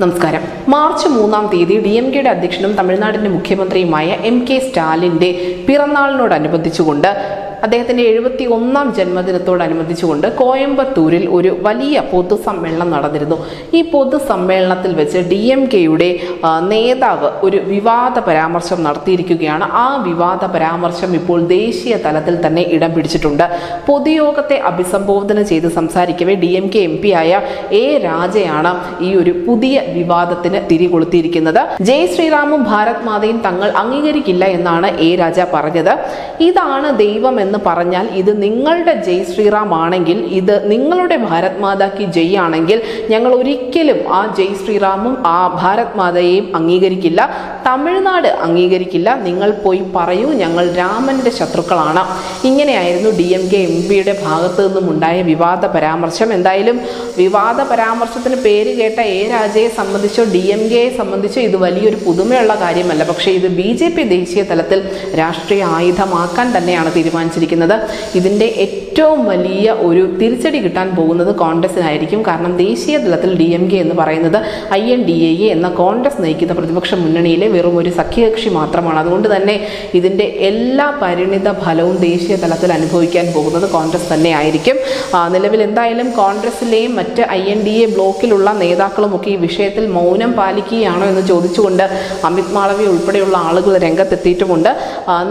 നമസ്കാരം. മാർച്ച് 3-ാം തീയതി DMKയുടെ അധ്യക്ഷനും തമിഴ്നാടിന്റെ മുഖ്യമന്ത്രിയുമായ MK സ്റ്റാലിന്റെ പിറന്നാളിനോടനുബന്ധിച്ചുകൊണ്ട് അദ്ദേഹത്തിന്റെ 71-ാം ജന്മദിനത്തോടനുബന്ധിച്ചുകൊണ്ട് കോയമ്പത്തൂരിൽ ഒരു വലിയ പൊതുസമ്മേളനം നടന്നിരുന്നു. ഈ പൊതുസമ്മേളനത്തിൽ വെച്ച് DMKയുടെ നേതാവ് ഒരു വിവാദ പരാമർശം നടത്തിയിരിക്കുകയാണ്. ആ വിവാദ പരാമർശം ഇപ്പോൾ ദേശീയ തലത്തിൽ തന്നെ ഇടം പിടിച്ചിട്ടുണ്ട്. പൊതുയോഗത്തെ അഭിസംബോധന ചെയ്ത് സംസാരിക്കവേ DMK MP ആയ A രാജയാണ് ഈ ഒരു പുതിയ വിവാദത്തിന് തിരികൊളുത്തിയിരിക്കുന്നത്. ജയ് ശ്രീറാമും ഭാരത് മാതയും തങ്ങൾ അംഗീകരിക്കില്ല എന്നാണ് A രാജ പറഞ്ഞത്. ഇതാണ് ദൈവം എന്ന് പറഞ്ഞാൽ ഇത് നിങ്ങളുടെ ജയ് ശ്രീറാം ആണെങ്കിൽ, ഇത് നിങ്ങളുടെ ഭാരത് മാതാക്ക് ജയ് ആണെങ്കിൽ ഞങ്ങൾ ഒരിക്കലും ആ ജയ് ശ്രീറാമും ആ ഭാരത് മാതയെയും അംഗീകരിക്കില്ല. തമിഴ്നാട് അംഗീകരിക്കില്ല. നിങ്ങൾ പോയി പറയൂ, ഞങ്ങൾ രാമന്റെ ശത്രുക്കളാണ്. ഇങ്ങനെയായിരുന്നു DMK MPയുടെ ഭാഗത്തു നിന്നും ഉണ്ടായ വിവാദ പരാമർശം. എന്തായാലും വിവാദ പരാമർശത്തിന് പേര് കേട്ട A രാജയെ സംബന്ധിച്ചോ DMKയെ സംബന്ധിച്ചോ ഇത് വലിയൊരു പുതുമയുള്ള കാര്യമല്ല. പക്ഷേ ഇത് BJP ദേശീയ തലത്തിൽ രാഷ്ട്രീയ ആയുധമാക്കാൻ തന്നെയാണ് തീരുമാനിച്ചിരിക്കുന്നത്. ഇതിൻ്റെ ഏറ്റവും വലിയ ഒരു തിരിച്ചടി കിട്ടാൻ പോകുന്നത് കോൺഗ്രസിനായിരിക്കും. കാരണം ദേശീയ തലത്തിൽ DMK എന്ന് പറയുന്നത് INDA എന്ന കോൺഗ്രസ് നയിക്കുന്ന പ്രതിപക്ഷ മുന്നണിയിലെ വെറും ഒരു സഖ്യകക്ഷി മാത്രമാണ്. അതുകൊണ്ട് തന്നെ ഇതിൻ്റെ എല്ലാ പരിണിത ഫലവും ദേശീയ തലത്തിൽ അനുഭവിക്കാൻ പോകുന്നത് കോൺഗ്രസ് തന്നെ ആയിരിക്കും. നിലവിൽ എന്തായാലും കോൺഗ്രസിലെയും മറ്റ് INDA ബ്ലോക്കിലുള്ള നേതാക്കളുമൊക്കെ ഈ വിഷയത്തിൽ മൗനം പാലിക്കുകയാണോ എന്ന് ചോദിച്ചുകൊണ്ട് അമിത് മാളവ്യ ഉൾപ്പെടെയുള്ള ആളുകൾ രംഗത്തെത്തിയിട്ടുമുണ്ട്.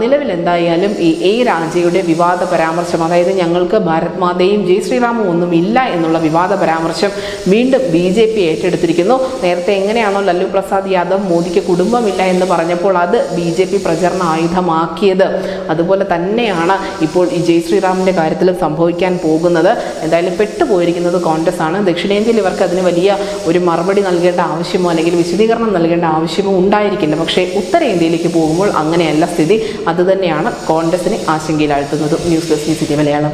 നിലവിൽ എന്തായാലും ഈ A രാജയുടെ വിവാദ പരാമർശം, അതായത് ഞങ്ങൾക്ക് ഭാരത് മാതയും ജയ് ശ്രീറാമും ഒന്നും ഇല്ല എന്നുള്ള വിവാദ പരാമർശം വീണ്ടും BJP ഏറ്റെടുത്തിരിക്കുന്നു. നേരത്തെ എങ്ങനെയാണോ ലല്ലു പ്രസാദ് യാദവ് മോദിക്ക് കുടുംബമില്ല എന്ന് പറഞ്ഞപ്പോൾ അത് BJP പ്രചരണ ആയുധമാക്കിയത്, അതുപോലെ തന്നെയാണ് ഇപ്പോൾ ഈ ജയ് ശ്രീറാമിൻ്റെ കാര്യത്തിലും സംഭവിക്കാൻ പോകുന്നത്. എന്തായാലും പെട്ടുപോയിരിക്കുന്നത് കോൺഗ്രസ് ആണ്. ദക്ഷിണേന്ത്യയിൽ ഇവർക്ക് അതിന് വലിയ ഒരു മറുപടി നൽകേണ്ട ആവശ്യമോ അല്ലെങ്കിൽ വിശദീകരണം നൽകേണ്ട ആവശ്യമോ ഉണ്ടായിരിക്കില്ല. പക്ഷേ ഉത്തരേന്ത്യയിലേക്ക് പോകുമ്പോൾ അങ്ങനെയല്ല സ്ഥിതി. അതുതന്നെയാണ് കോൺഗ്രസിനെ ആശങ്കയിലാഴ്ത്തുന്നത്. News desk CCTV Malayalam.